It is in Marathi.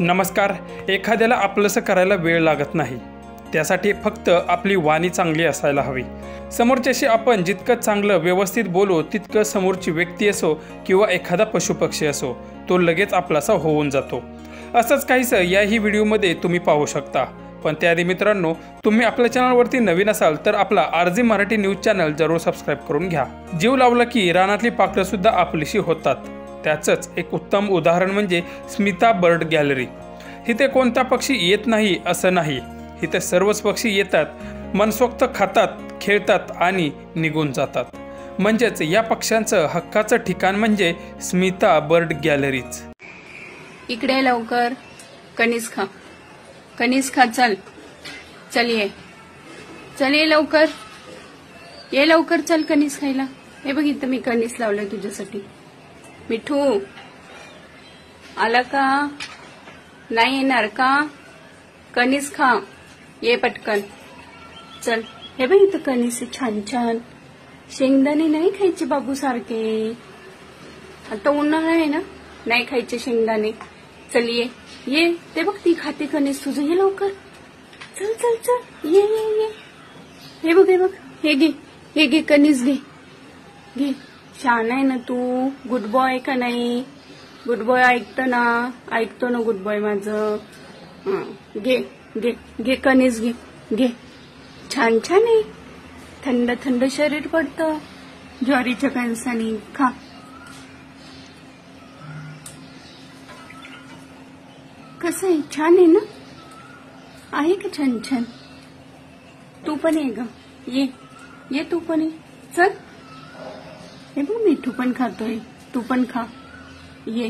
नमस्कार. एखाद्याला आपलंसं करायला वेळ लागत नाही, त्यासाठी फक्त आपली वाणी चांगली असायला हवी. समोरच्याशी आपण जितकं चांगलं व्यवस्थित बोलू तितकं समोरची व्यक्ती असो किंवा एखादा पशुपक्षी असो तो लगेच आपलासा होऊन जातो. असंच काहीसं याही व्हिडिओमध्ये तुम्ही पाहू शकता. पण त्याआधी मित्रांनो, तुम्ही आपल्या चॅनलवरती नवीन असाल तर आपला आरजी मराठी न्यूज चॅनल जरूर सबस्क्राईब करून घ्या. जीव लावला की रानातली पाखरं सुद्धा आपलीशी होतात. त्याचंच एक उत्तम उदाहरण म्हणजे स्मिता बर्ड गॅलरी. इथे कोणता पक्षी येत नाही असं नाही, इथे सर्वच पक्षी येतात, मनसोक्त खातात, खेळतात आणि निघून जातात. म्हणजेच या पक्ष्यांचं हक्काचं ठिकाण म्हणजे स्मिता बर्ड गॅलरीच. इकडे लवकर कणीस खा, कणीस खा. चल चल ये लवकर, ये लवकर, चल कणीस खायला. हे बघ इथं मी कणीस लावलंय तुझ्यासाठी. मिठू आला का? नाही येणार का? कणीस खा, ये पटकन चल. हे बघ इथं कणीस छान छान. शेंगदाणे नाही खायचे बाबू सारखे, आता उन्हाळा आहे ना, नाही खायचे शेंगदाणे. चल ये ये, ते बघ ती खाते कणीस तुझं. ये लवकर, चल चल चल, ये ये ये. हे बघ हे घे, हे घे कणीस, घे घे. छान आहे ना तू, गुड बॉय का नाही? गुड बॉय ऐकतो ना गुड बॉय माझं. घे घे घे कणीस, घे घे. छान छान आहे, थंड थंड शरीर पडतं ज्वारीच्या कणसाने. खा. कसं आहे? छान आहे ना? आहे का छान छान? तू पण ये ग, ये ये तू पण ये. चल. हे बघ मिठू पण खातोय, तू पण खा. ये.